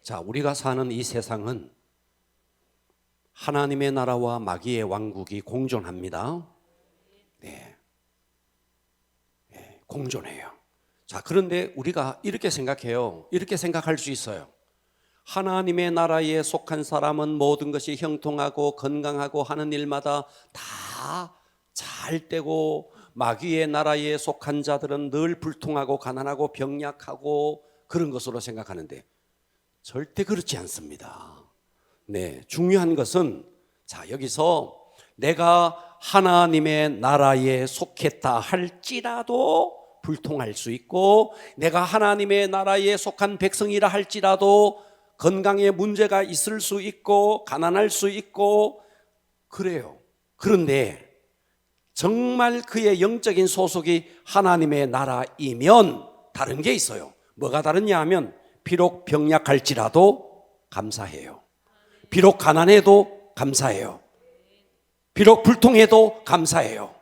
자, 우리가 사는 이 세상은 하나님의 나라와 마귀의 왕국이 공존합니다. 네, 공존해요. 자, 그런데 우리가 이렇게 생각해요. 이렇게 생각할 수 있어요. 하나님의 나라에 속한 사람은 모든 것이 형통하고 건강하고 하는 일마다 다 잘 되고, 마귀의 나라에 속한 자들은 늘 불통하고 가난하고 병약하고 그런 것으로 생각하는데 절대 그렇지 않습니다. 네, 중요한 것은, 자, 여기서 내가 하나님의 나라에 속했다 할지라도 불통할 수 있고, 내가 하나님의 나라에 속한 백성이라 할지라도 건강에 문제가 있을 수 있고 가난할 수 있고 그래요. 그런데 정말 그의 영적인 소속이 하나님의 나라이면 다른 게 있어요. 뭐가 다르냐 하면, 비록 병약할지라도 감사해요. 비록 가난해도 감사해요. 비록 불통해도 감사해요.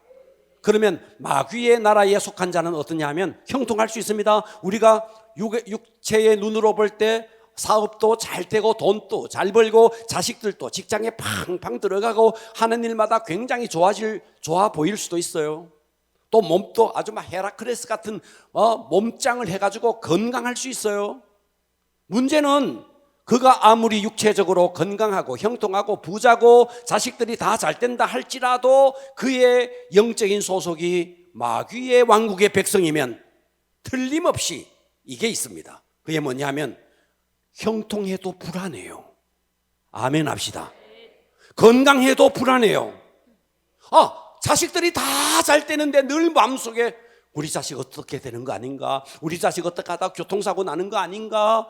그러면 마귀의 나라에 속한 자는 어떠냐 하면 형통할 수 있습니다. 우리가 육체의 눈으로 볼 때 사업도 잘 되고 돈도 잘 벌고 자식들도 직장에 팡팡 들어가고 하는 일마다 굉장히 좋아 보일 수도 있어요. 또 몸도 아주 막 헤라클레스 같은 몸짱을 해가지고 건강할 수 있어요. 문제는 그가 아무리 육체적으로 건강하고 형통하고 부자고 자식들이 다 잘 된다 할지라도 그의 영적인 소속이 마귀의 왕국의 백성이면 틀림없이 이게 있습니다. 그게 뭐냐면 형통해도 불안해요. 아멘 합시다. 건강해도 불안해요. 자식들이 다 잘 되는데 늘 마음속에 우리 자식 어떻게 되는 거 아닌가, 우리 자식 어떻게 하다가 교통사고 나는 거 아닌가,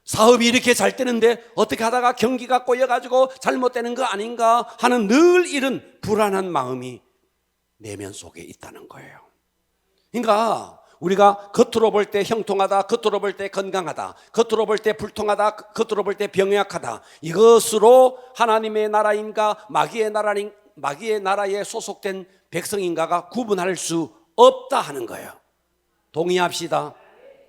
사업이 이렇게 잘 되는데 어떻게 하다가 경기가 꼬여가지고 잘못되는 거 아닌가 하는 늘 이런 불안한 마음이 내면 속에 있다는 거예요. 그러니까 우리가 겉으로 볼 때 형통하다, 겉으로 볼 때 건강하다, 겉으로 볼 때 불통하다, 겉으로 볼 때 병약하다, 이것으로 하나님의 나라인가 마귀의 나라에 소속된 백성인가가 구분할 수 없다 하는 거예요. 동의합시다.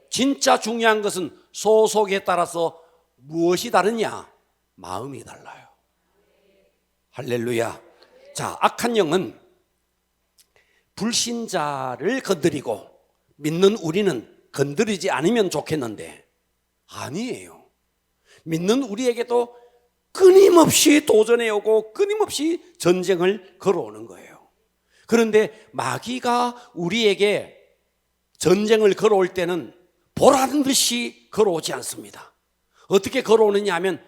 진짜 중요한 것은 소속에 따라서 무엇이 다르냐? 마음이 달라요. 할렐루야. 자, 악한 영은 불신자를 건드리고 믿는 우리는 건드리지 않으면 좋겠는데 아니에요. 믿는 우리에게도 끊임없이 도전해 오고 끊임없이 전쟁을 걸어오는 거예요. 그런데 마귀가 우리에게 전쟁을 걸어올 때는 보라는 듯이 걸어오지 않습니다. 어떻게 걸어오느냐 하면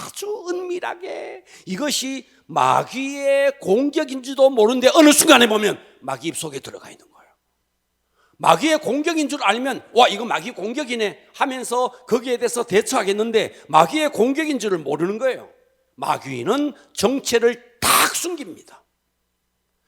아주 은밀하게, 이것이 마귀의 공격인지도 모르는데 어느 순간에 보면 마귀 입속에 들어가 있는 거예요. 마귀의 공격인 줄 알면 와, 이거 마귀 공격이네 하면서 거기에 대해서 대처하겠는데 마귀의 공격인 줄을 모르는 거예요. 마귀는 정체를 딱 숨깁니다.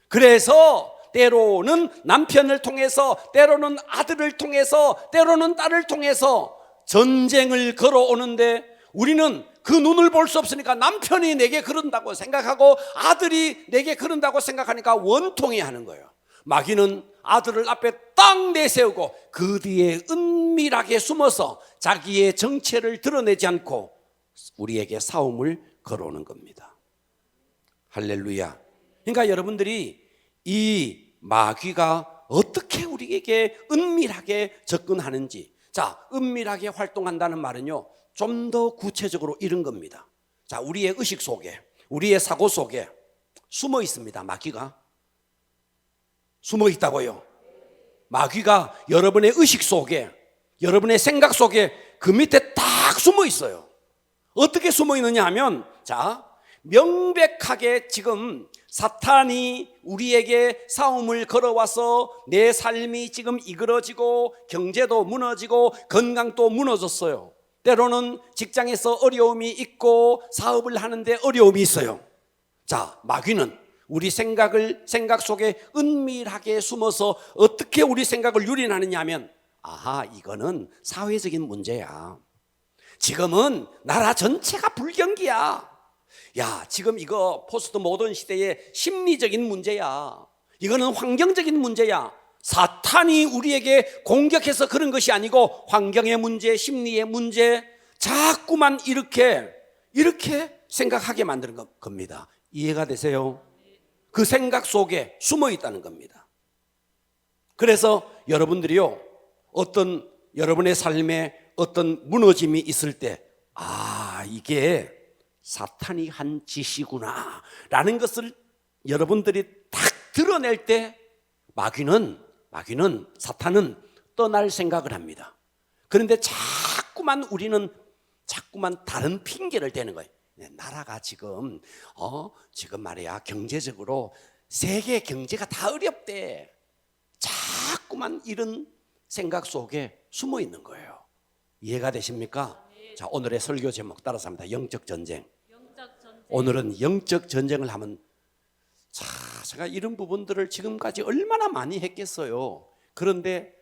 그래서 때로는 남편을 통해서, 때로는 아들을 통해서, 때로는 딸을 통해서 전쟁을 걸어오는데 우리는 그 눈을 볼 수 없으니까 남편이 내게 그런다고 생각하고 아들이 내게 그런다고 생각하니까 원통해 하는 거예요. 마귀는 아들을 앞에 딱 내세우고 그 뒤에 은밀하게 숨어서 자기의 정체를 드러내지 않고 우리에게 싸움을 걸어오는 겁니다. 할렐루야. 그러니까 여러분들이 이 마귀가 어떻게 우리에게 은밀하게 접근하는지, 자, 은밀하게 활동한다는 말은요, 좀 더 구체적으로 이런 겁니다. 자, 우리의 의식 속에, 우리의 사고 속에 숨어 있습니다. 마귀가 숨어 있다고요. 마귀가 여러분의 의식 속에, 여러분의 생각 속에 그 밑에 딱 숨어 있어요. 어떻게 숨어 있느냐 하면, 자, 명백하게 지금 사탄이 우리에게 싸움을 걸어와서 내 삶이 지금 이그러지고 경제도 무너지고 건강도 무너졌어요. 때로는 직장에서 어려움이 있고 사업을 하는데 어려움이 있어요. 자, 마귀는 우리 생각 속에 은밀하게 숨어서 어떻게 우리 생각을 유린하느냐 하면, 아하, 이거는 사회적인 문제야. 지금은 나라 전체가 불경기야. 야, 지금 이거 포스트 모던 시대의 심리적인 문제야. 이거는 환경적인 문제야. 사탄이 우리에게 공격해서 그런 것이 아니고 환경의 문제, 심리의 문제, 자꾸만 이렇게 생각하게 만드는 겁니다. 이해가 되세요? 그 생각 속에 숨어 있다는 겁니다. 그래서 여러분들이요, 어떤 여러분의 삶에 어떤 무너짐이 있을 때, 이게 사탄이 한 짓이구나 라는 것을 여러분들이 딱 드러낼 때 마귀는 사탄은 떠날 생각을 합니다. 그런데 우리는 자꾸만 다른 핑계를 대는 거예요. 나라가 지금 말이야, 경제적으로 세계 경제가 다 어렵대. 자꾸만 이런 생각 속에 숨어 있는 거예요. 이해가 되십니까? 자, 오늘의 설교 제목 따라서 합니다. 영적 전쟁. 오늘은 영적 전쟁을 하면, 제가 이런 부분들을 지금까지 얼마나 많이 했겠어요. 그런데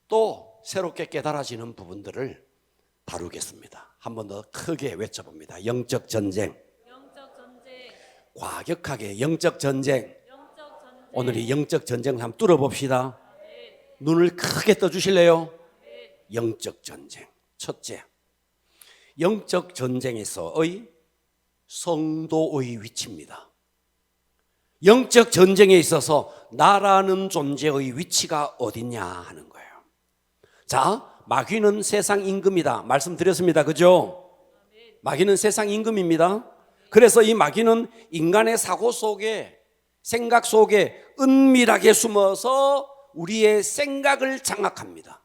또 새롭게 깨달아지는 부분들을 다루겠습니다. 한 번 더 크게 외쳐봅니다. 영적 전쟁. 과격하게 영적 전쟁. 오늘 이 영적 전쟁을 한번 뚫어봅시다. 눈을 크게 떠주실래요? 영적 전쟁. 첫째, 영적 전쟁에서의 성도의 위치입니다. 영적 전쟁에 있어서 나라는 존재의 위치가 어디냐 하는 거예요. 자, 마귀는 세상 임금이다 말씀드렸습니다. 그죠? 마귀는 세상 임금입니다. 그래서 이 마귀는 인간의 사고 속에, 생각 속에 은밀하게 숨어서 우리의 생각을 장악합니다.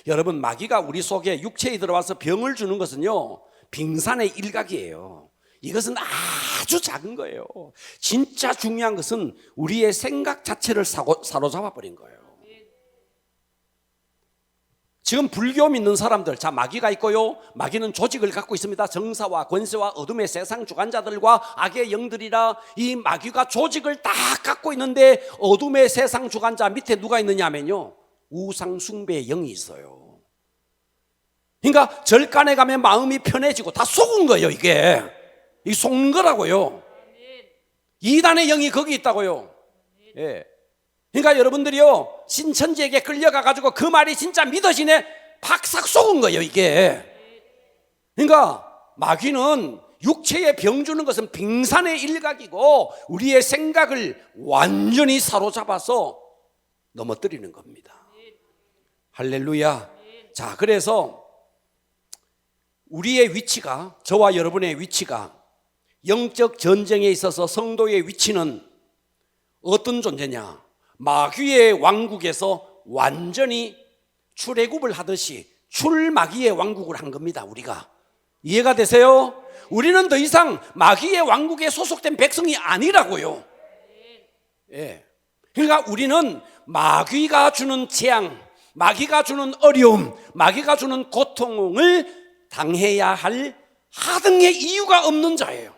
여러분, 마귀가 우리 속에 육체에 들어와서 병을 주는 것은요, 빙산의 일각이에요. 이것은 아주 작은 거예요. 진짜 중요한 것은 우리의 생각 자체를 사로잡아 버린 거예요. 지금 불교 믿는 사람들, 자, 마귀가 있고요, 마귀는 조직을 갖고 있습니다. 정사와 권세와 어둠의 세상 주관자들과 악의 영들이라, 이 마귀가 조직을 다 갖고 있는데 어둠의 세상 주관자 밑에 누가 있느냐 하면요, 우상 숭배의 영이 있어요. 그러니까 절간에 가면 마음이 편해지고, 다 속은 거예요. 이게 속는 거라고요. 이단의 영이 거기 있다고요. 예. 그러니까 여러분들이요, 신천지에게 끌려가가지고 그 말이 진짜 믿어지네, 박삭 속은 거예요 이게. 그러니까 마귀는 육체에 병 주는 것은 빙산의 일각이고, 우리의 생각을 완전히 사로잡아서 넘어뜨리는 겁니다. 할렐루야. 자, 그래서 우리의 위치가, 저와 여러분의 위치가, 영적 전쟁에 있어서 성도의 위치는 어떤 존재냐? 마귀의 왕국에서 완전히 출애굽을 하듯이 출마귀의 왕국을 한 겁니다. 우리가 이해가 되세요? 우리는 더 이상 마귀의 왕국에 소속된 백성이 아니라고요. 예. 그러니까 우리는 마귀가 주는 재앙, 마귀가 주는 어려움, 마귀가 주는 고통을 당해야 할 하등의 이유가 없는 자예요.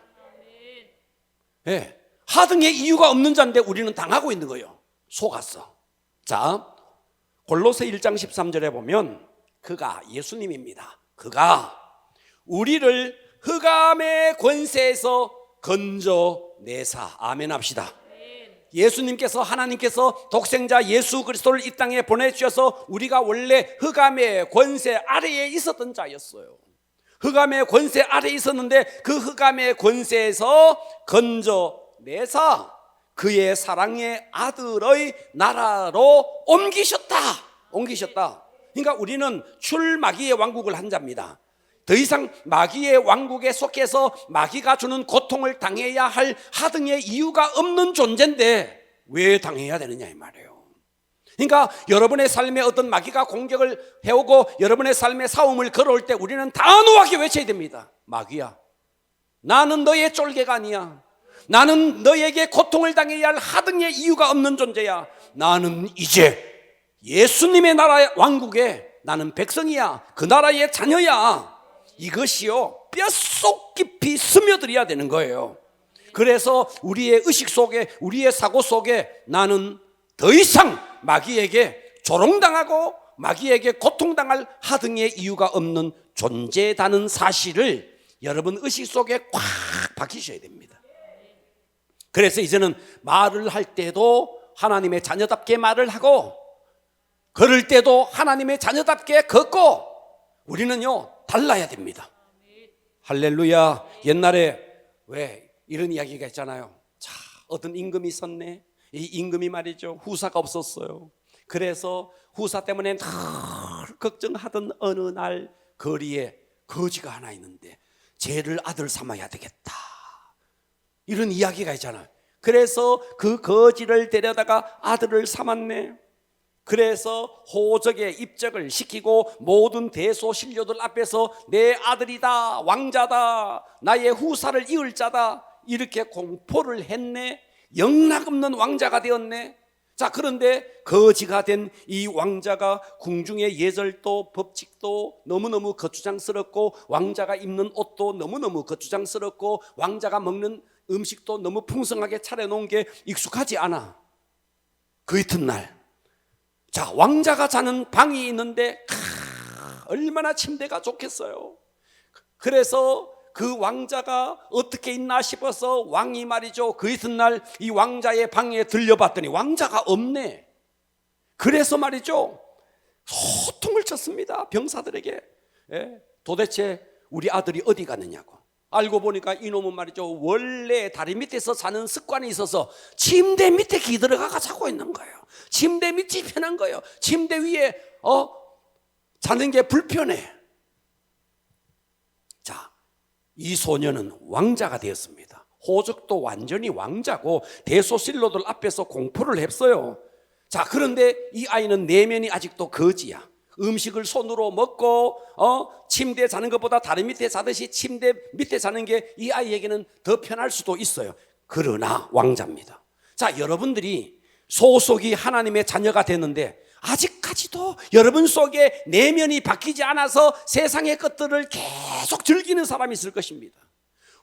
예. 하등의 이유가 없는 자인데 우리는 당하고 있는 거예요. 속았어. 자, 골로새 1장 13절에 보면 그가, 예수님입니다. 그가 우리를 흑암의 권세에서 건져내사. 아멘 합시다. 예수님께서, 하나님께서 독생자 예수 그리스도를 이 땅에 보내주셔서 우리가 원래 흑암의 권세 아래에 있었던 자였어요. 흑암의 권세 아래에 있었는데 그 흑암의 권세에서 건져내사 그의 사랑의 아들의 나라로 옮기셨다. 그러니까 우리는 출마귀의 왕국을 한 자입니다. 더 이상 마귀의 왕국에 속해서 마귀가 주는 고통을 당해야 할 하등의 이유가 없는 존재인데 왜 당해야 되느냐 이 말이에요. 그러니까 여러분의 삶에 어떤 마귀가 공격을 해오고 여러분의 삶에 싸움을 걸어올 때 우리는 단호하게 외쳐야 됩니다. 마귀야, 나는 너의 쫄개가 아니야. 나는 너에게 고통을 당해야 할 하등의 이유가 없는 존재야. 나는 이제 예수님의 나라의 왕국에 나는 백성이야. 그 나라의 자녀야. 이것이요, 뼛속 깊이 스며들어야 되는 거예요. 그래서 우리의 의식 속에, 우리의 사고 속에 나는 더 이상 마귀에게 조롱당하고 마귀에게 고통당할 하등의 이유가 없는 존재다는 사실을 여러분 의식 속에 꽉 박히셔야 됩니다. 그래서 이제는 말을 할 때도 하나님의 자녀답게 말을 하고, 걸을 때도 하나님의 자녀답게 걷고, 우리는요 달라야 됩니다. 할렐루야. 옛날에 왜 이런 이야기가 있잖아요. 자, 어떤 임금이 있었네. 이 임금이 말이죠 후사가 없었어요. 그래서 후사 때문에 늘 걱정하던 어느 날 거리에 거지가 하나 있는데 쟤를 아들 삼아야 되겠다, 이런 이야기가 있잖아요. 그래서 그 거지를 데려다가 아들을 삼았네. 그래서 호적에 입적을 시키고 모든 대소신료들 앞에서 내 아들이다, 왕자다, 나의 후사를 이을 자다, 이렇게 공포를 했네. 영락없는 왕자가 되었네. 자, 그런데 거지가 된 이 왕자가 궁중의 예절도 법칙도 너무너무 거추장스럽고, 왕자가 입는 옷도 너무너무 거추장스럽고, 왕자가 먹는 음식도 너무 풍성하게 차려놓은 게 익숙하지 않아. 그 이튿날, 자, 왕자가 자는 방이 있는데 얼마나 침대가 좋겠어요. 그래서 그 왕자가 어떻게 있나 싶어서 왕이 말이죠 그 이튿날 이 왕자의 방에 들려봤더니 왕자가 없네. 그래서 말이죠 소통을 쳤습니다, 병사들에게. 도대체 우리 아들이 어디 갔느냐고. 알고 보니까 이놈은 말이죠 원래 다리 밑에서 자는 습관이 있어서 침대 밑에 기들어가 자고 있는 거예요. 침대 밑이 편한 거예요. 침대 위에 자는 게 불편해. 자, 이 소녀는 왕자가 되었습니다. 호적도 완전히 왕자고 대소신료들 앞에서 공포를 했어요. 자, 그런데 이 아이는 내면이 아직도 거지야. 음식을 손으로 먹고 침대에 자는 것보다 다리 밑에 자듯이 침대 밑에 자는 게 이 아이에게는 더 편할 수도 있어요. 그러나 왕자입니다. 자, 여러분들이 소속이 하나님의 자녀가 됐는데 아직까지도 여러분 속에 내면이 바뀌지 않아서 세상의 것들을 계속 즐기는 사람이 있을 것입니다.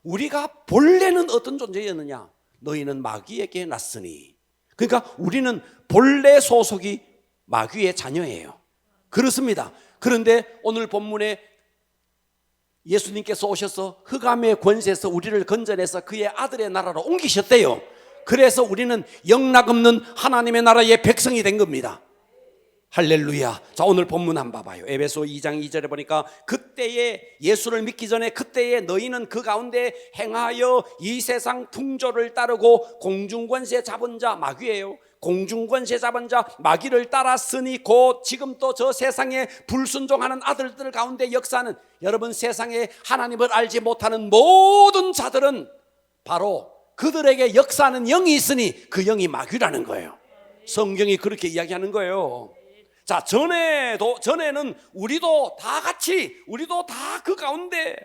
우리가 본래는 어떤 존재였느냐? 너희는 마귀에게 났으니. 그러니까 우리는 본래 소속이 마귀의 자녀예요. 그렇습니다. 그런데 오늘 본문에 예수님께서 오셔서 흑암의 권세에서 우리를 건져내서 그의 아들의 나라로 옮기셨대요. 그래서 우리는 영락없는 하나님의 나라의 백성이 된 겁니다. 할렐루야. 자, 오늘 본문 한번 봐봐요. 에베소 2장 2절에 보니까 그때에 예수를 믿기 전에 그때에 너희는 그 가운데 행하여 이 세상 풍조를 따르고 공중권세 잡은 자, 마귀예요. 공중권세 잡은 자 마귀를 따랐으니 곧 지금 또 저 세상에 불순종하는 아들들 가운데 역사하는, 여러분 세상에 하나님을 알지 못하는 모든 자들은 바로 그들에게 역사하는 영이 있으니 그 영이 마귀라는 거예요. 성경이 그렇게 이야기하는 거예요. 자, 전에는 우리도 다 같이, 우리도 다 그 가운데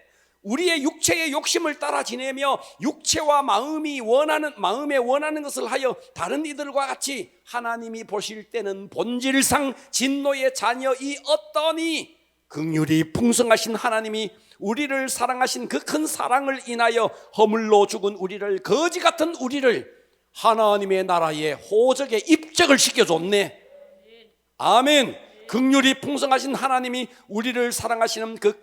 우리의 육체의 욕심을 따라 지내며 육체와 마음에 원하는 것을 하여 다른 이들과 같이 하나님이 보실 때는 본질상 진노의 자녀이었더니 긍휼이 풍성하신 하나님이 우리를 사랑하신 그 큰 사랑을 인하여 허물로 죽은 우리를, 거지 같은 우리를 하나님의 나라의 호적에 입적을 시켜줬네. 아멘. 긍휼이 풍성하신 하나님이 우리를 사랑하시는 그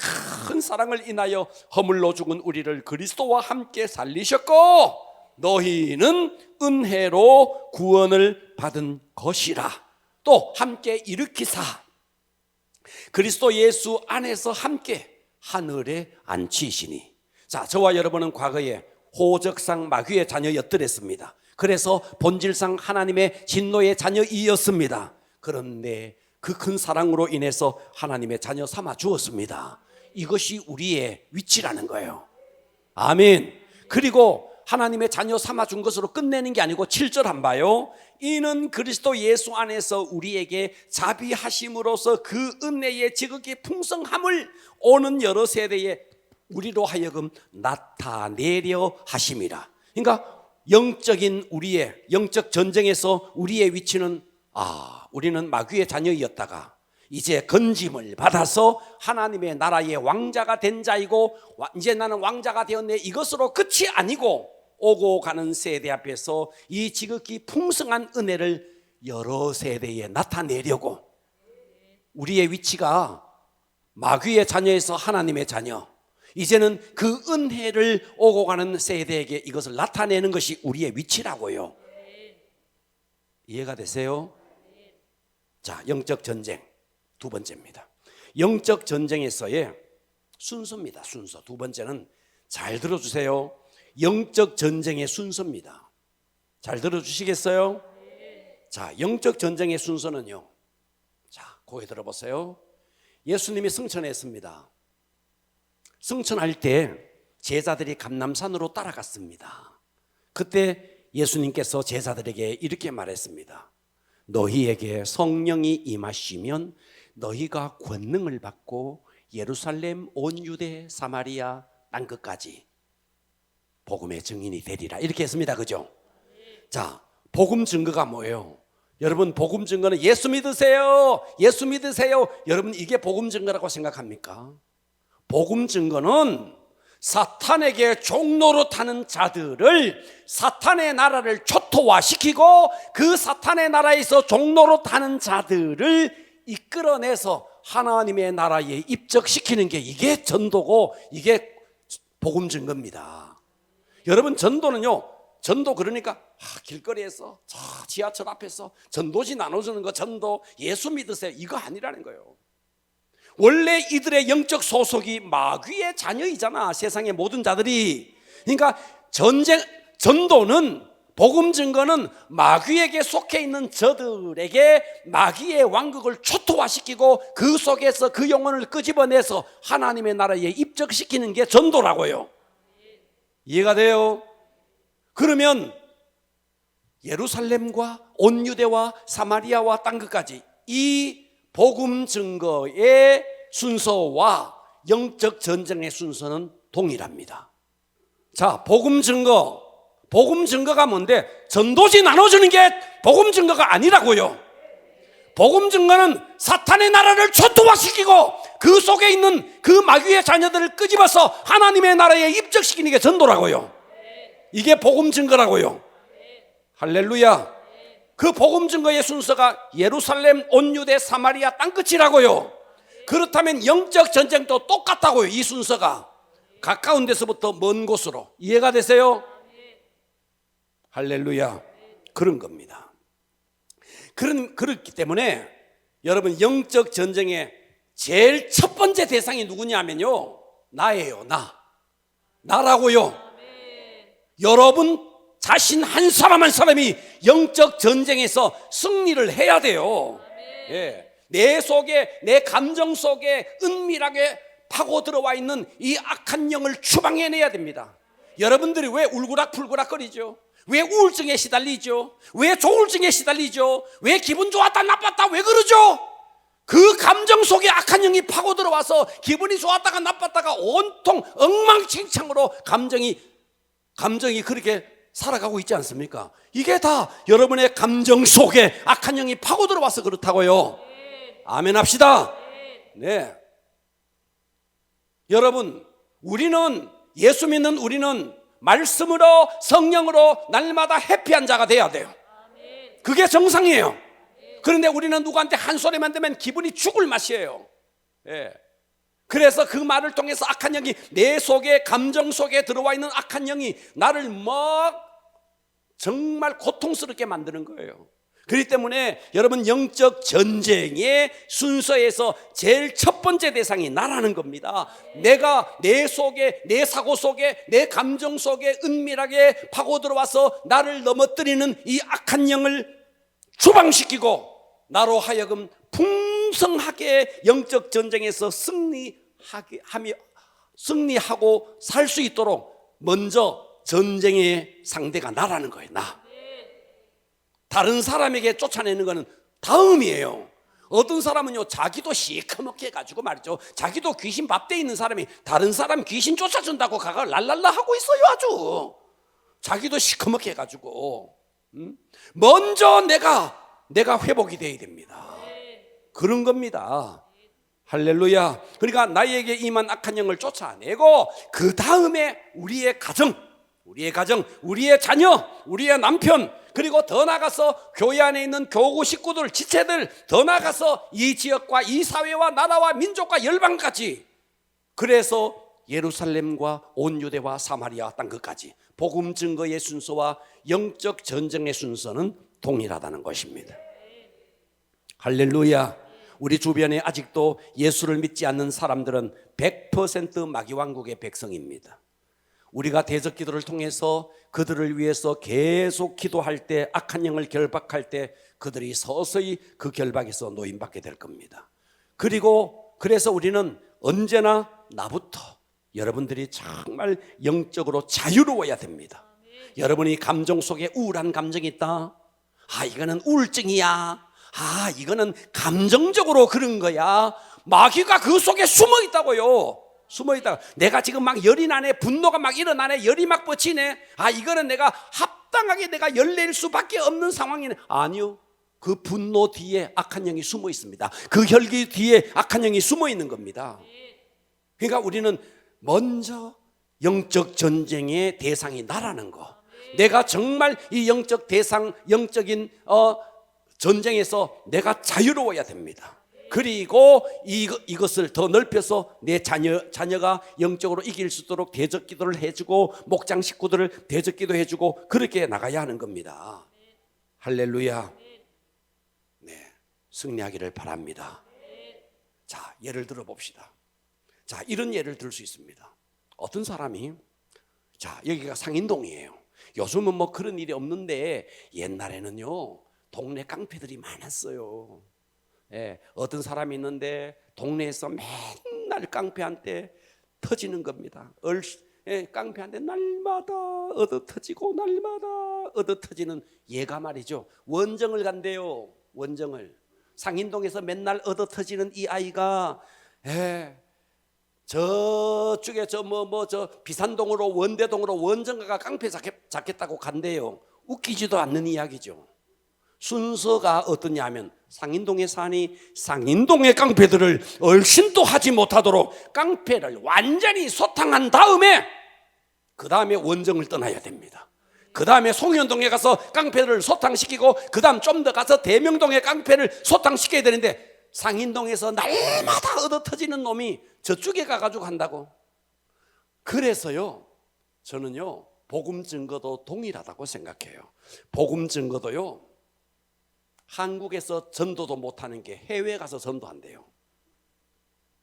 큰 사랑을 인하여 허물로 죽은 우리를 그리스도와 함께 살리셨고 너희는 은혜로 구원을 받은 것이라. 또 함께 일으키사 그리스도 예수 안에서 함께 하늘에 앉히시니. 자, 저와 여러분은 과거에 호적상 마귀의 자녀였더랬습니다. 그래서 본질상 하나님의 진노의 자녀이었습니다. 그런데 그 큰 사랑으로 인해서 하나님의 자녀 삼아 주었습니다. 이것이 우리의 위치라는 거예요. 아멘. 그리고 하나님의 자녀 삼아 준 것으로 끝내는 게 아니고 7절 한 봐요. 이는 그리스도 예수 안에서 우리에게 자비하심으로써 그 은혜의 지극히 풍성함을 오는 여러 세대에 우리로 하여금 나타내려 하심이라. 그러니까 영적인 우리의 영적 전쟁에서 우리의 위치는 우리는 마귀의 자녀였다가 이제 건짐을 받아서 하나님의 나라의 왕자가 된 자이고 이제 나는 왕자가 되었네, 이것으로 끝이 아니고 오고 가는 세대 앞에서 이 지극히 풍성한 은혜를 여러 세대에 나타내려고 우리의 위치가 마귀의 자녀에서 하나님의 자녀, 이제는 그 은혜를 오고 가는 세대에게 이것을 나타내는 것이 우리의 위치라고요. 이해가 되세요? 자, 영적 전쟁 두 번째입니다. 영적 전쟁에서의 순서입니다. 순서. 두 번째는 잘 들어주세요. 영적 전쟁의 순서입니다. 잘 들어주시겠어요? 자, 영적 전쟁의 순서는요. 자, 고개 들어보세요. 예수님이 승천했습니다. 승천할 때 제자들이 감람산으로 따라갔습니다. 그때 예수님께서 제자들에게 이렇게 말했습니다. 너희에게 성령이 임하시면 너희가 권능을 받고 예루살렘 온 유대 사마리아 땅끝까지 복음의 증인이 되리라. 이렇게 했습니다. 그죠? 자, 복음 증거가 뭐예요? 여러분, 복음 증거는 예수 믿으세요, 예수 믿으세요. 여러분, 이게 복음 증거라고 생각합니까? 복음 증거는 사탄에게 종로로 타는 자들을 사탄의 나라를 초토화시키고 그 사탄의 나라에서 종로로 타는 자들을 이끌어내서 하나님의 나라에 입적시키는 게 이게 전도고 이게 복음 증거입니다. 여러분, 전도는요, 전도 그러니까 길거리에서 저 지하철 앞에서 전도지 나눠주는 거 전도, 예수 믿으세요, 이거 아니라는 거예요. 원래 이들의 영적 소속이 마귀의 자녀이잖아, 세상의 모든 자들이. 그러니까 전도는, 복음 증거는 마귀에게 속해 있는 저들에게 마귀의 왕국을 초토화시키고 그 속에서 그 영혼을 끄집어내서 하나님의 나라에 입적시키는 게 전도라고요. 이해가 돼요? 그러면 예루살렘과 온 유대와 사마리아와 땅끝까지 이 복음 증거의 순서와 영적 전쟁의 순서는 동일합니다. 자, 복음 증거가 뭔데? 전도지 나눠주는 게 복음 증거가 아니라고요. 복음 증거는 사탄의 나라를 초토화시키고 그 속에 있는 그 마귀의 자녀들을 끄집어서 하나님의 나라에 입적시키는 게 전도라고요. 이게 복음 증거라고요. 할렐루야. 그 복음 증거의 순서가 예루살렘, 온 유대, 사마리아 땅끝이라고요. 그렇다면 영적 전쟁도 똑같다고요. 이 순서가 가까운 데서부터 먼 곳으로. 이해가 되세요? 할렐루야. 그런 겁니다. 그렇기 때문에 여러분, 영적 전쟁의 제일 첫 번째 대상이 누구냐면요, 나예요. 나라고요. 여러분 자신 한 사람 한 사람이 영적 전쟁에서 승리를 해야 돼요. 예. 내 속에, 내 감정 속에 은밀하게 파고 들어와 있는 이 악한 영을 추방해내야 됩니다. 여러분들이 왜 울그락불그락 거리죠? 왜 우울증에 시달리죠? 왜 조울증에 시달리죠? 왜 기분 좋았다 나빴다 왜 그러죠? 그 감정 속에 악한 영이 파고 들어와서 기분이 좋았다가 나빴다가 온통 엉망진창으로 감정이 그렇게 살아가고 있지 않습니까? 이게 다 여러분의 감정 속에 악한 영이 파고 들어와서 그렇다고요. 아멘 합시다. 네. 여러분, 예수 믿는 우리는 말씀으로, 성령으로 날마다 해피한 자가 돼야 돼요. 그게 정상이에요. 그런데 우리는 누구한테 한 소리만 들으면 기분이 죽을 맛이에요. 예. 그래서 그 말을 통해서 악한 영이, 내 속에, 감정 속에 들어와 있는 악한 영이 나를 막 정말 고통스럽게 만드는 거예요. 그렇기 때문에 여러분, 영적 전쟁의 순서에서 제일 첫 번째 대상이 나라는 겁니다. 내가 내 속에, 내 사고 속에, 내 감정 속에 은밀하게 파고 들어와서 나를 넘어뜨리는 이 악한 영을 추방시키고 나로 하여금 풍성하게 영적 전쟁에서 승리하고 살 수 있도록 먼저 전쟁의 상대가 나라는 거예요. 다른 사람에게 쫓아내는 거는 다음이에요. 어떤 사람은요, 자기도 시커멓게 해가지고 말이죠, 자기도 귀신 밥돼 있는 사람이 다른 사람 귀신 쫓아준다고 가가 랄랄라 하고 있어요. 아주 자기도 시커멓게 해가지고. 먼저 내가 회복이 돼야 됩니다. 그런 겁니다. 할렐루야. 그러니까 나에게 임한 악한 영을 쫓아내고 그 다음에 우리의 가정, 우리의 자녀, 우리의 남편, 그리고 더 나아가서 교회 안에 있는 교구 식구들, 지체들, 더 나아가서 이 지역과 이 사회와 나라와 민족과 열방까지, 그래서 예루살렘과 온 유대와 사마리아 땅끝까지 복음 증거의 순서와 영적 전쟁의 순서는 동일하다는 것입니다. 할렐루야. 우리 주변에 아직도 예수를 믿지 않는 사람들은 100% 마귀왕국의 백성입니다. 우리가 대적 기도를 통해서 그들을 위해서 계속 기도할 때, 악한 영을 결박할 때 그들이 서서히 그 결박에서 노임받게 될 겁니다. 그래서 우리는 언제나 나부터, 여러분들이 정말 영적으로 자유로워야 됩니다. 여러분이 감정 속에 우울한 감정이 있다, 이거는 우울증이야, 이거는 감정적으로 그런 거야. 마귀가 그 속에 숨어 있다고요. 숨어 있다가 내가 지금 막 열이 나네, 분노가 막 일어나네, 열이 막 뻗치네, 이거는 내가 합당하게 내가 열낼 수밖에 없는 상황이네. 아니요, 그 분노 뒤에 악한 영이 숨어 있습니다. 그 혈기 뒤에 악한 영이 숨어 있는 겁니다. 그러니까 우리는 먼저 영적 전쟁의 대상이 나라는 거, 내가 정말 이 영적 대상, 영적인 전쟁에서 내가 자유로워야 됩니다. 그리고 이것을 더 넓혀서 내 자녀가 영적으로 이길 수 있도록 대적 기도를 해주고, 목장 식구들을 대적 기도해주고, 그렇게 나가야 하는 겁니다. 할렐루야. 네, 승리하기를 바랍니다. 자, 예를 들어 봅시다. 자, 이런 예를 들 수 있습니다. 어떤 사람이, 자, 여기가 상인동이에요. 요즘은 뭐 그런 일이 없는데 옛날에는요, 동네 깡패들이 많았어요. 어떤 사람이 있는데 동네에서 맨날 깡패한테 터지는 겁니다. 깡패한테 날마다 얻어터지고 날마다 얻어터지는 얘가 말이죠, 원정을 간대요. 원정을. 상인동에서 맨날 얻어터지는 이 아이가 저쪽에 저 비산동으로, 원대동으로 원정가가 깡패 잡겠다고 간대요. 웃기지도 않는 이야기죠. 순서가 어떠냐 하면, 상인동에 사니 상인동의 깡패들을 얼씬도 하지 못하도록 깡패를 완전히 소탕한 다음에 그 다음에 원정을 떠나야 됩니다. 그 다음에 송현동에 가서 깡패를 소탕시키고, 그 다음 좀 더 가서 대명동의 깡패를 소탕시켜야 되는데, 상인동에서 날마다 얻어터지는 놈이 저쪽에 가가지고 한다고. 그래서요, 저는요, 복음 증거도 동일하다고 생각해요. 복음 증거도요, 한국에서 전도도 못하는 게 해외에 가서 전도한대요.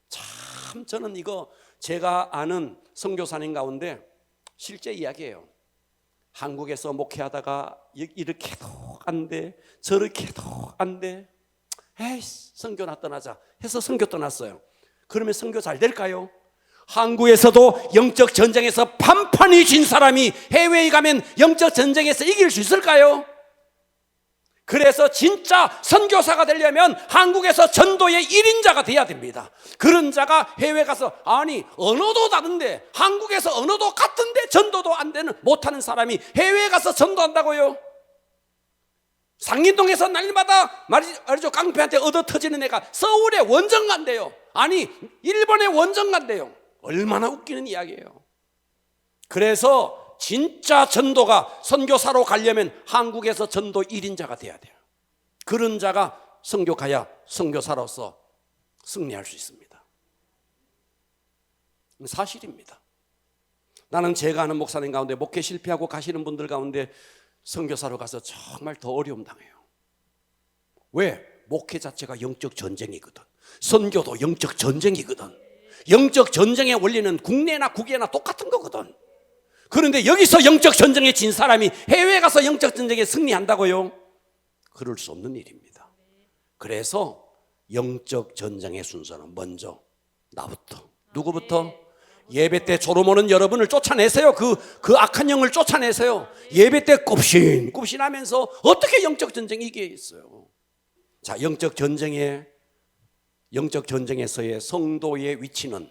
참, 저는 이거 제가 아는 선교사님 가운데 실제 이야기예요. 한국에서 목회하다가 이렇게도 안 돼, 저렇게도 안 돼, 선교나 떠나자 해서 선교 떠났어요. 그러면 선교 잘 될까요? 한국에서도 영적 전쟁에서 판판이 진 사람이 해외에 가면 영적 전쟁에서 이길 수 있을까요? 그래서 진짜 선교사가 되려면 한국에서 전도의 1인자가 돼야 됩니다. 그런 자가 해외 가서, 언어도 다른데, 한국에서 언어도 같은데 전도도 안 되는, 못하는 사람이 해외에 가서 전도한다고요? 상인동에서 날마다 말이죠, 깡패한테 얻어터지는 애가 서울에 원정 간대요. 일본에 원정 간대요. 얼마나 웃기는 이야기예요. 그래서 진짜 전도가, 선교사로 가려면 한국에서 전도 1인자가 돼야 돼요. 그런 자가 선교 가야 선교사로서 승리할 수 있습니다. 사실입니다. 나는 제가 아는 목사님 가운데 목회 실패하고 가시는 분들 가운데 선교사로 가서 정말 더 어려움 당해요. 왜? 목회 자체가 영적 전쟁이거든. 선교도 영적 전쟁이거든. 영적 전쟁의 원리는 국내나 국외나 똑같은 거거든. 그런데 여기서 영적 전쟁에 진 사람이 해외에 가서 영적 전쟁에 승리한다고요? 그럴 수 없는 일입니다. 그래서 영적 전쟁의 순서는 먼저 나부터. 누구부터? 예배 때 졸음 오는 여러분을 쫓아내세요. 그 악한 영을 쫓아내세요. 예배 때 굽신하면서 어떻게 영적 전쟁이 이기겠어요? 자, 영적 전쟁에서의 성도의 위치는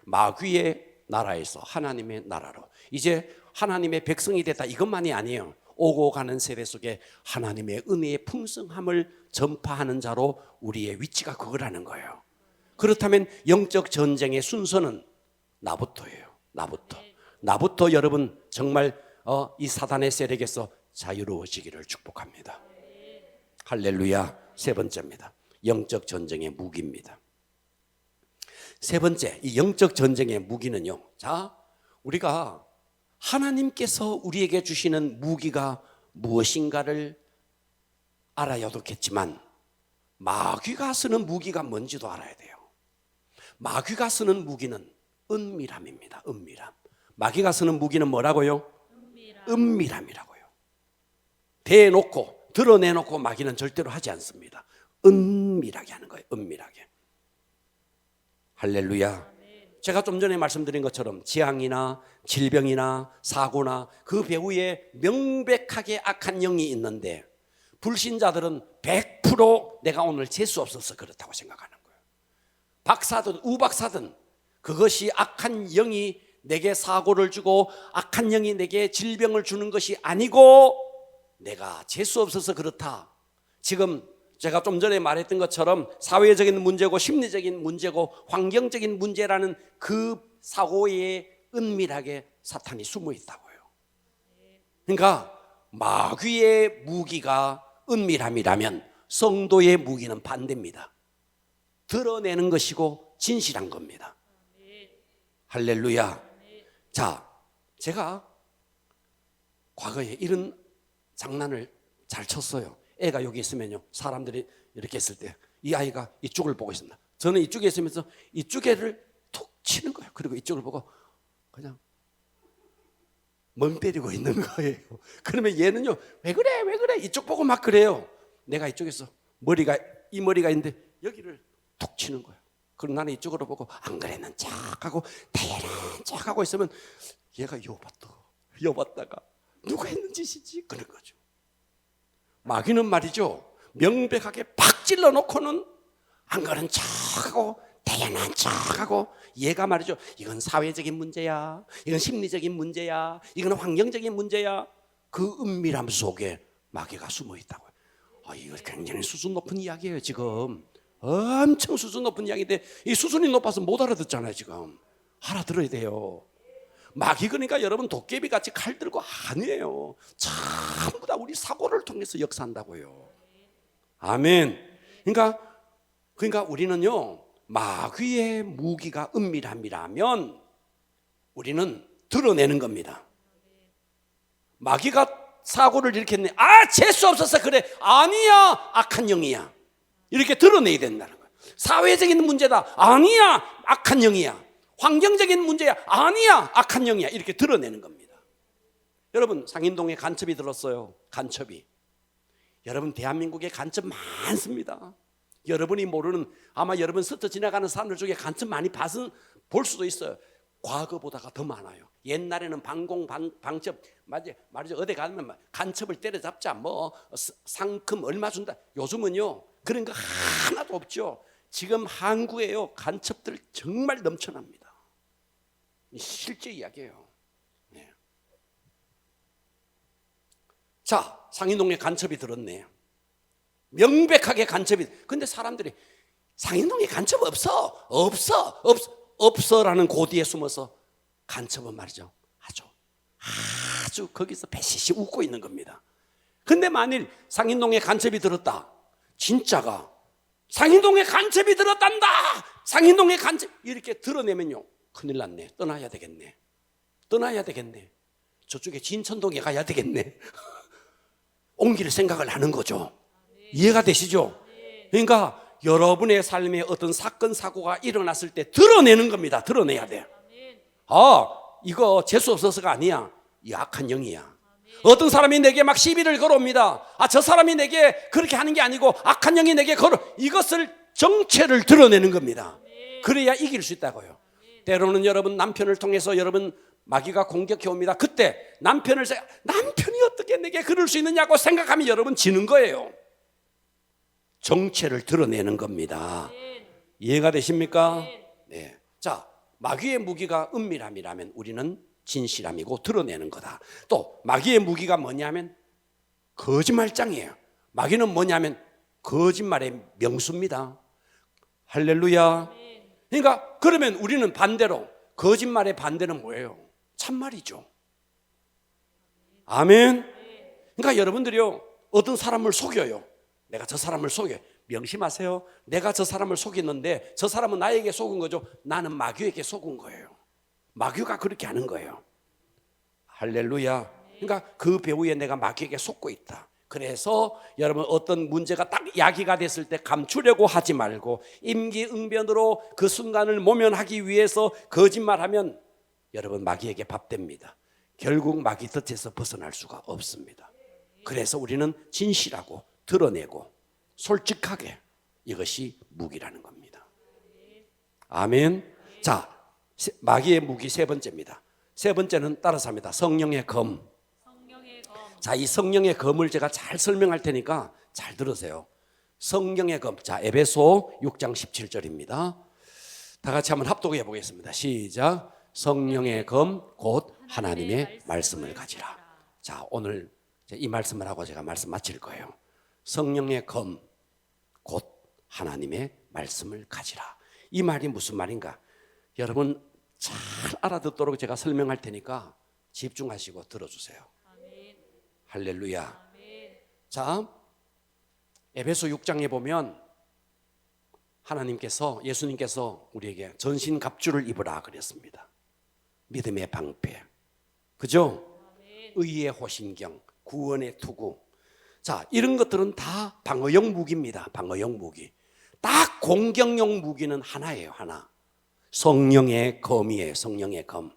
마귀의 나라에서 하나님의 나라로, 이제 하나님의 백성이 됐다, 이것만이 아니에요. 오고 가는 세대 속에 하나님의 은혜의 풍성함을 전파하는 자로 우리의 위치가 그거라는 거예요. 그렇다면 영적 전쟁의 순서는 나부터예요. 나부터 여러분 정말 이 사단의 세력에서 자유로워지기를 축복합니다. 할렐루야. 세 번째입니다. 영적 전쟁의 무기입니다. 세 번째, 이 영적 전쟁의 무기는요, 자, 우리가 하나님께서 우리에게 주시는 무기가 무엇인가를 알아야 좋겠지만, 마귀가 쓰는 무기가 뭔지도 알아야 돼요. 마귀가 쓰는 무기는 은밀함입니다. 은밀함. 마귀가 쓰는 무기는 뭐라고요? 은밀함이라고요. 대놓고 드러내놓고 마귀는 절대로 하지 않습니다. 은밀하게 하는 거예요. 은밀하게. 할렐루야. 제가 좀 전에 말씀드린 것처럼 재앙이나 질병이나 사고나 그 배후에 명백하게 악한 영이 있는데 불신자들은 100% 내가 오늘 재수 없어서 그렇다고 생각하는 거예요. 박사든 우박사든 그것이 악한 영이 내게 사고를 주고 악한 영이 내게 질병을 주는 것이 아니고 내가 재수 없어서 그렇다. 지금 제가 좀 전에 말했던 것처럼 사회적인 문제고 심리적인 문제고 환경적인 문제라는 그 사고에 은밀하게 사탄이 숨어 있다고요. 그러니까 마귀의 무기가 은밀함이라면 성도의 무기는 반대입니다. 드러내는 것이고 진실한 겁니다. 할렐루야. 자, 제가 과거에 이런 장난을 잘 쳤어요. 애가 여기 있으면요, 사람들이 이렇게 했을 때 이 아이가 이쪽을 보고 있습니다. 저는 이쪽에 있으면서 이쪽에를 툭 치는 거예요. 그리고 이쪽을 보고 그냥 멍 때리고 있는 거예요. 그러면 얘는요, 왜 그래 왜 그래 이쪽 보고 막 그래요. 내가 이쪽에서 이 머리가 있는데 여기를 툭 치는 거예요. 그럼 나는 이쪽으로 보고 안 그랬는 척하고 대단한 척하고 있으면 얘가 여봤다가 누가 했는 짓이지 그런 거죠. 마귀는 말이죠, 명백하게 팍 찔러놓고는 안 그런 척하고 대단한 척하고 얘가 말이죠, 이건 사회적인 문제야, 이건 심리적인 문제야, 이건 환경적인 문제야. 그 은밀함 속에 마귀가 숨어 있다고요. 이거 굉장히 수준 높은 이야기예요. 지금 엄청 수준 높은 이야기인데 이 수준이 높아서 못 알아듣잖아요. 지금 알아들어야 돼요. 마귀 그러니까 여러분 도깨비같이 칼 들고 아니에요. 전부 다 우리 사고를 통해서 역사한다고요. 아멘. 그러니까 우리는요, 마귀의 무기가 은밀함이라면 우리는 드러내는 겁니다. 마귀가 사고를 일으켰네, 재수 없어서 그래, 아니야, 악한 영이야, 이렇게 드러내야 된다는 거예요. 사회적인 문제다, 아니야, 악한 영이야. 환경적인 문제야, 아니야, 악한 영이야, 이렇게 드러내는 겁니다. 여러분, 상인동에 간첩이 들었어요. 간첩이. 여러분, 대한민국에 간첩 많습니다. 여러분이 모르는, 아마 여러분 스쳐 지나가는 사람들 중에 간첩 많이 볼 수도 있어요. 과거보다가 더 많아요. 옛날에는 방첩 말이죠, 어디 가면 간첩을 때려잡자, 상금 얼마 준다. 요즘은요 그런 거 하나도 없죠. 지금 한국에요, 간첩들 정말 넘쳐납니다. 실제 이야기예요. 네. 자, 상인동에 간첩이 들었네. 명백하게 간첩이. 근데 사람들이 상인동에 간첩 없어라는 고디에 숨어서 간첩은 말이죠, 아주 거기서 배시시 웃고 있는 겁니다. 근데 만일 상인동에 간첩이 들었다, 진짜가 상인동에 간첩이 들었단다, 상인동에 간첩, 이렇게 드러내면요, 큰일 났네. 떠나야 되겠네. 저쪽에 진천동에 가야 되겠네. 옮길 생각을 하는 거죠. 이해가 되시죠? 그러니까 여러분의 삶에 어떤 사건 사고가 일어났을 때 드러내는 겁니다. 드러내야 돼. 이거 재수 없어서가 아니야, 이 악한 영이야. 어떤 사람이 내게 막 시비를 걸어옵니다. 저 사람이 내게 그렇게 하는 게 아니고 악한 영이 내게 이것을 정체를 드러내는 겁니다. 그래야 이길 수 있다고요. 때로는 여러분 남편을 통해서 여러분 마귀가 공격해 옵니다. 그때 남편이 어떻게 내게 그럴 수 있느냐고 생각하면 여러분 지는 거예요. 정체를 드러내는 겁니다. 이해가 되십니까? 네. 자, 마귀의 무기가 은밀함이라면 우리는 진실함이고 드러내는 거다. 또 마귀의 무기가 뭐냐면 거짓말장이에요. 마귀는 뭐냐면 거짓말의 명수입니다. 할렐루야. 그러니까 그러면 우리는 반대로, 거짓말의 반대는 뭐예요? 참말이죠. 아멘. 그러니까 여러분들이요, 어떤 사람을 속여요. 내가 저 사람을 속여요. 명심하세요. 내가 저 사람을 속였는데 저 사람은 나에게 속은 거죠. 나는 마귀에게 속은 거예요. 마귀가 그렇게 하는 거예요. 할렐루야. 그러니까 그 배후에 내가 마귀에게 속고 있다. 그래서 여러분 어떤 문제가 딱 야기가 됐을 때 감추려고 하지 말고 임기응변으로 그 순간을 모면하기 위해서 거짓말하면 여러분 마귀에게 밥됩니다. 결국 마귀 덫에서 벗어날 수가 없습니다. 그래서 우리는 진실하고 드러내고 솔직하게, 이것이 무기라는 겁니다. 아멘. 자, 마귀의 무기 세 번째입니다. 세 번째는 따라서 합니다. 성령의 검. 자, 이 성령의 검을 제가 잘 설명할 테니까 잘 들으세요. 성령의 검. 자, 에베소 6장 17절입니다. 다 같이 한번 합독해 보겠습니다. 시작. 성령의 검 곧 하나님의 말씀을 가지라. 자, 오늘 이 말씀을 하고 제가 말씀 마칠 거예요. 성령의 검 곧 하나님의 말씀을 가지라. 이 말이 무슨 말인가? 여러분 잘 알아듣도록 제가 설명할 테니까 집중하시고 들어주세요. 할렐루야. 자, 에베소 6장에 보면 하나님께서, 예수님께서 우리에게 전신갑주를 입으라 그랬습니다. 믿음의 방패, 그죠? 의의 호신경, 구원의 투구. 자, 이런 것들은 다 방어용 무기입니다. 방어용 무기. 딱 공격용 무기는 하나예요. 하나. 성령의 검이에요. 성령의 검.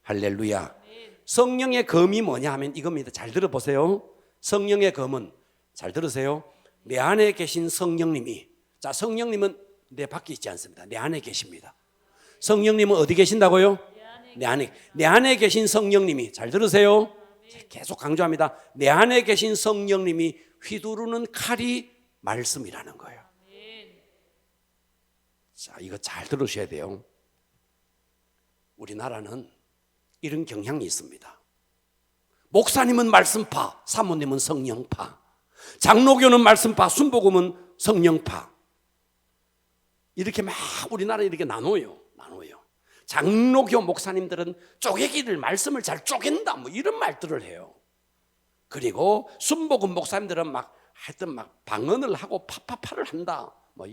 할렐루야. 성령의 검이 뭐냐 하면 이겁니다. 잘 들어보세요. 성령의 검은, 잘 들으세요, 내 안에 계신 성령님이, 자, 성령님은 내 밖에 있지 않습니다. 내 안에 계십니다. 성령님은 어디 계신다고요? 내 안에 계신 성령님이, 잘 들으세요, 계속 강조합니다. 내 안에 계신 성령님이 휘두르는 칼이 말씀이라는 거예요. 자, 이거 잘 들으셔야 돼요. 우리나라는 이런 경향이 있습니다. 목사님은 말씀파, 사모님은 성령파, 장로교는 말씀파, 순복음은 성령파. 이렇게 막 우리나라 이렇게 나눠요. 장로교 목사님들은 쪼개기를, 말씀을 잘 쪼갠다, 뭐 이런 말들을 해요. 그리고 순복음 목사님들은 막 하여튼 막 방언을 하고 파파파를 한다, 뭐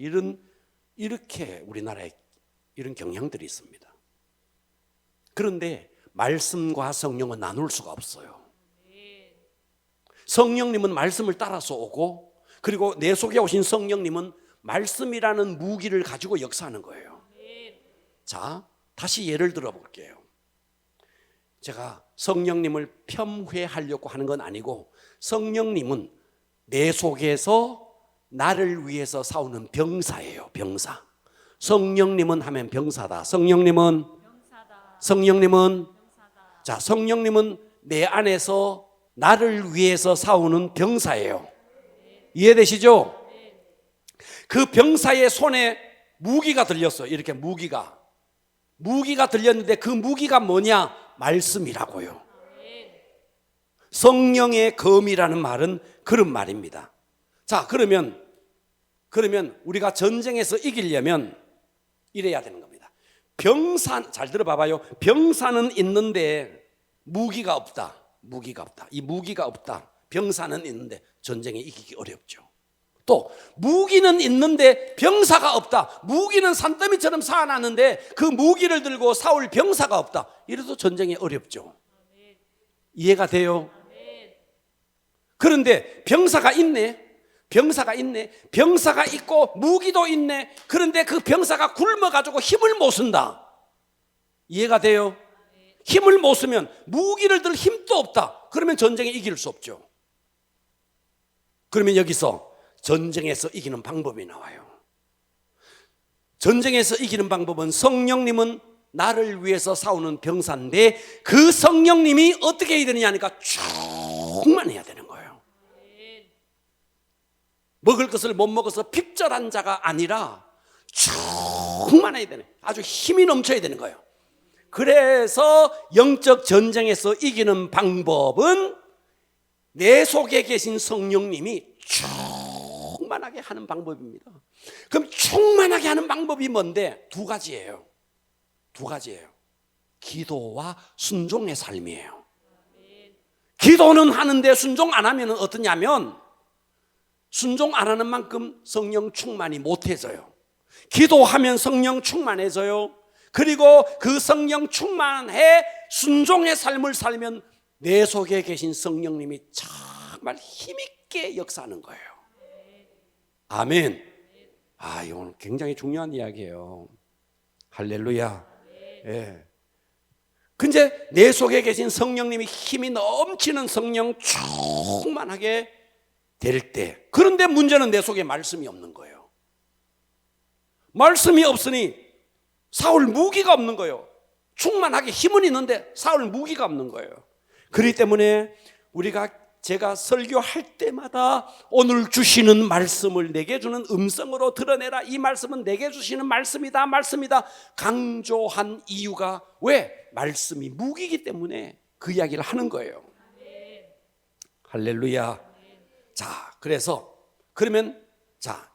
이렇게 우리나라에 이런 경향들이 있습니다. 그런데 말씀과 성령은 나눌 수가 없어요. 성령님은 말씀을 따라서 오고, 그리고 내 속에 오신 성령님은 말씀이라는 무기를 가지고 역사하는 거예요. 자, 다시 예를 들어 볼게요. 제가 성령님을 폄훼하려고 하는 건 아니고, 성령님은 내 속에서 나를 위해서 싸우는 병사예요. 병사. 성령님은 하면 병사다. 성령님은 자, 성령님은 내 안에서 나를 위해서 싸우는 병사예요. 이해되시죠? 그 병사의 손에 무기가 들렸어요. 이렇게 무기가 들렸는데 그 무기가 뭐냐? 말씀이라고요. 성령의 검이라는 말은 그런 말입니다. 자, 그러면 우리가 전쟁에서 이기려면 이래야 되는 겁니다. 잘 들어봐봐요. 병사는 있는데 무기가 없다. 이 무기가 없다. 병사는 있는데 전쟁에 이기기 어렵죠. 또 무기는 있는데 병사가 없다. 무기는 산더미처럼 쌓아놨는데 그 무기를 들고 싸울 병사가 없다. 이래도 전쟁이 어렵죠. 이해가 돼요? 그런데 병사가 있네. 병사가 있고 무기도 있네. 그런데 그 병사가 굶어가지고 힘을 못 쓴다. 이해가 돼요? 힘을 못 쓰면, 무기를 들 힘도 없다. 그러면 전쟁에 이길 수 없죠. 그러면 여기서 전쟁에서 이기는 방법이 나와요. 전쟁에서 이기는 방법은, 성령님은 나를 위해서 싸우는 병사인데 그 성령님이 어떻게 해야 되느냐 하니까 충만해야 되는 거예요. 먹을 것을 못 먹어서 핍절한 자가 아니라 충만해야 되는, 아주 힘이 넘쳐야 되는 거예요. 그래서 영적 전쟁에서 이기는 방법은 내 속에 계신 성령님이 충만하게 하는 방법입니다. 그럼 충만하게 하는 방법이 뭔데? 두 가지예요. 기도와 순종의 삶이에요. 기도는 하는데 순종 안 하면 어떠냐면, 순종 안 하는 만큼 성령 충만이 못해져요. 기도하면 성령 충만해져요. 그리고 그 성령 충만해 순종의 삶을 살면 내 속에 계신 성령님이 정말 힘있게 있게 역사하는 거예요. 아멘. 이건 굉장히 중요한 이야기예요. 할렐루야. 예. 근데 내 속에 계신 성령님이 힘이 넘치는 성령 충만하게 될 때, 그런데 문제는 내 속에 말씀이 없는 거예요. 말씀이 없으니 사울 무기가 없는 거예요. 충만하게 힘은 있는데 사울 무기가 없는 거예요. 그렇기 때문에 제가 설교할 때마다 오늘 주시는 말씀을 내게 주는 음성으로 드러내라, 이 말씀은 내게 주시는 말씀이다 강조한 이유가, 왜? 말씀이 무기이기 때문에 그 이야기를 하는 거예요. 할렐루야. 자, 그러면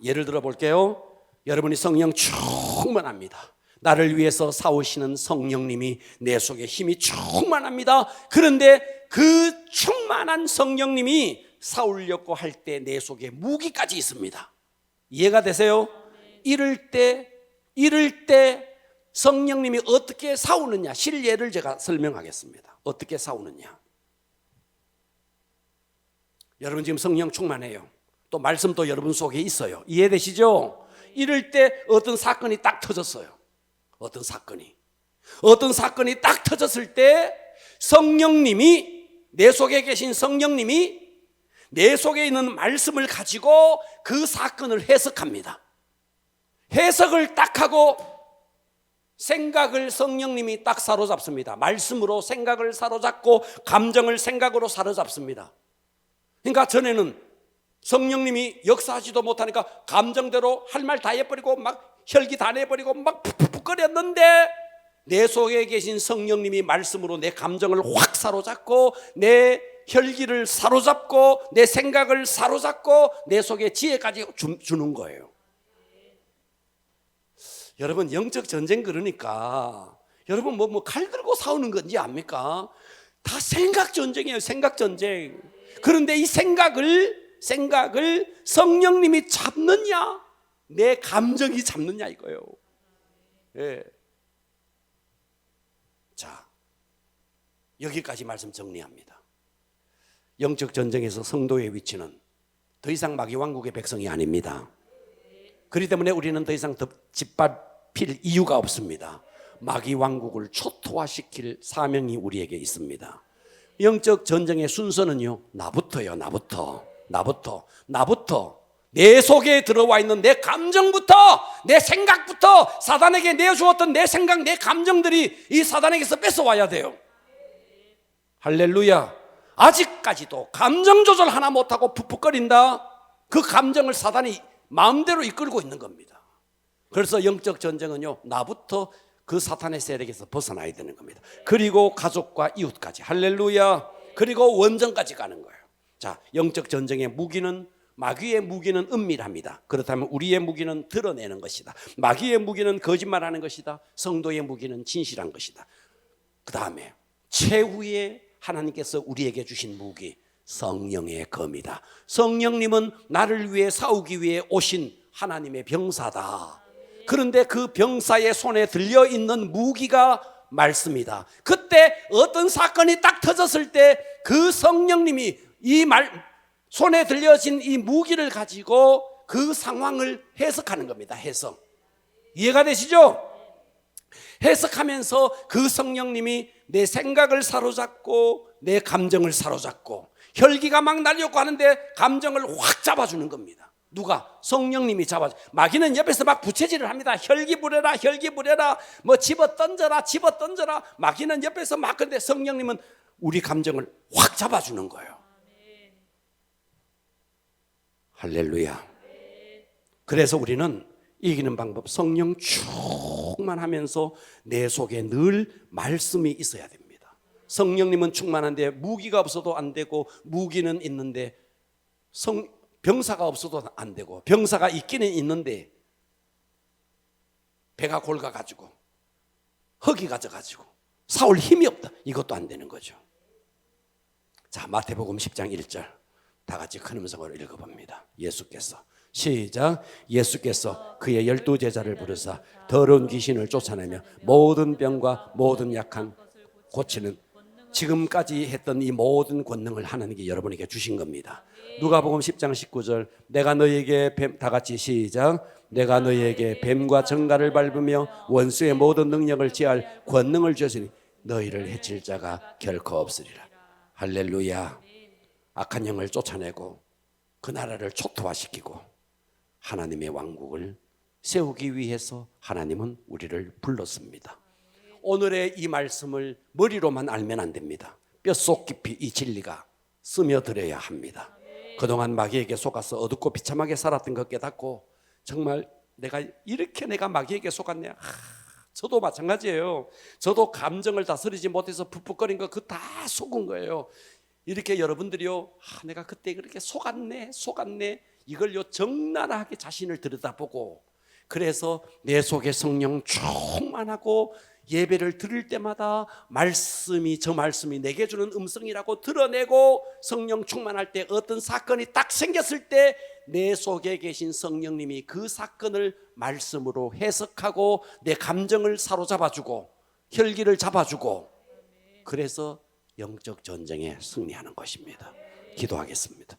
예를 들어 볼게요. 여러분이 성령 충만합니다. 나를 위해서 싸우시는 성령님이 내 속에 힘이 충만합니다. 그런데 그 충만한 성령님이 싸우려고 할 때 내 속에 무기까지 있습니다. 이해가 되세요? 이럴 때 성령님이 어떻게 싸우느냐, 실예를 제가 설명하겠습니다. 어떻게 싸우느냐. 여러분 지금 성령 충만해요. 또 말씀도 여러분 속에 있어요. 이해되시죠? 이럴 때 어떤 사건이 딱 터졌어요. 어떤 사건이 딱 터졌을 때 성령님이, 내 속에 계신 성령님이 내 속에 있는 말씀을 가지고 그 사건을 해석합니다. 해석을 딱 하고 생각을 성령님이 딱 사로잡습니다. 말씀으로 생각을 사로잡고 감정을 생각으로 사로잡습니다. 그러니까 전에는 성령님이 역사하지도 못하니까 감정대로 할 말 다 해버리고 막 혈기 다 내버리고 막 푹푹거렸는데, 내 속에 계신 성령님이 말씀으로 내 감정을 확 사로잡고 내 혈기를 사로잡고 내 생각을 사로잡고 내 속에 지혜까지 주는 거예요. 여러분 영적 전쟁, 그러니까 여러분 뭐 칼 들고 싸우는 건지 압니까? 다 생각 전쟁이에요. 생각 전쟁. 그런데 이 생각을 성령님이 잡느냐, 내 감정이 잡느냐 이거예요. 예. 자, 여기까지 말씀 정리합니다. 영적 전쟁에서 성도의 위치는 더 이상 마귀 왕국의 백성이 아닙니다. 그렇기 때문에 우리는 더 이상 짓밟힐 이유가 없습니다. 마귀 왕국을 초토화시킬 사명이 우리에게 있습니다. 영적 전쟁의 순서는요, 나부터요. 내 속에 들어와 있는 내 감정부터, 내 생각부터, 사단에게 내어주었던 내 생각, 내 감정들이 이 사단에게서 뺏어와야 돼요. 할렐루야. 아직까지도 감정 조절 하나 못하고 푹푹거린다, 그 감정을 사단이 마음대로 이끌고 있는 겁니다. 그래서 영적 전쟁은요, 나부터 그 사탄의 세력에서 벗어나야 되는 겁니다. 그리고 가족과 이웃까지. 할렐루야. 그리고 원정까지 가는 거예요. 자, 영적 전쟁의 무기는, 마귀의 무기는 은밀합니다. 그렇다면 우리의 무기는 드러내는 것이다. 마귀의 무기는 거짓말하는 것이다. 성도의 무기는 진실한 것이다. 그 다음에 최후의 하나님께서 우리에게 주신 무기, 성령의 검이다. 성령님은 나를 위해 싸우기 위해 오신 하나님의 병사다. 그런데 그 병사의 손에 들려있는 무기가 말씀이다. 그때 어떤 사건이 딱 터졌을 때 그 성령님이 손에 들려진 이 무기를 가지고 그 상황을 해석하는 겁니다. 해석. 이해가 되시죠? 해석하면서 그 성령님이 내 생각을 사로잡고 내 감정을 사로잡고 혈기가 막 날려고 하는데 감정을 확 잡아주는 겁니다. 누가? 성령님이 잡아줘. 마귀는 옆에서 막 부채질을 합니다. 혈기 부려라, 혈기 부려라, 뭐 집어 던져라, 집어 던져라. 마귀는 옆에서 막, 근데 성령님은 우리 감정을 확 잡아주는 거예요. 할렐루야. 그래서 우리는 이기는 방법, 성령 충만하면서 내 속에 늘 말씀이 있어야 됩니다. 성령님은 충만한데 무기가 없어도 안 되고, 무기는 있는데 병사가 없어도 안 되고, 병사가 있기는 있는데 배가 골가가지고 흙이 가져가지고 싸울 힘이 없다, 이것도 안 되는 거죠. 자, 마태복음 10장 1절 다 같이 큰 음성으로 읽어봅니다. 예수께서, 시작. 예수께서 그의 12제자를 부르사 더러운 귀신을 쫓아내며 모든 병과 모든 약한 고치는 지금까지 했던 이 모든 권능을 하나님께 여러분에게 주신 겁니다. 누가복음 10장 19절 내가 너희에게 뱀, 다 같이 시작. 내가 너희에게 뱀과 정갈을 밟으며 원수의 모든 능력을 제할 권능을 주시니 너희를 해칠 자가 결코 없으리라. 할렐루야. 악한 영을 쫓아내고 그 나라를 초토화시키고 하나님의 왕국을 세우기 위해서 하나님은 우리를 불렀습니다. 오늘의 이 말씀을 머리로만 알면 안 됩니다. 뼛속 깊이 이 진리가 스며들어야 합니다. 그동안 마귀에게 속아서 어둡고 비참하게 살았던 것 깨닫고 정말 내가 마귀에게 속았냐? 저도 마찬가지예요. 저도 감정을 다스리지 못해서 풋풋거린 거 그 다 속은 거예요. 이렇게 여러분들이요, 내가 그때 그렇게 속았네. 이걸요 적나라하게 자신을 들여다보고 그래서 내 속에 성령 충만하고 예배를 드릴 때마다 저 말씀이 내게 주는 음성이라고 드러내고 성령 충만할 때 어떤 사건이 딱 생겼을 때 내 속에 계신 성령님이 그 사건을 말씀으로 해석하고 내 감정을 사로잡아주고 혈기를 잡아주고 그래서 영적 전쟁에 승리하는 것입니다. 기도하겠습니다.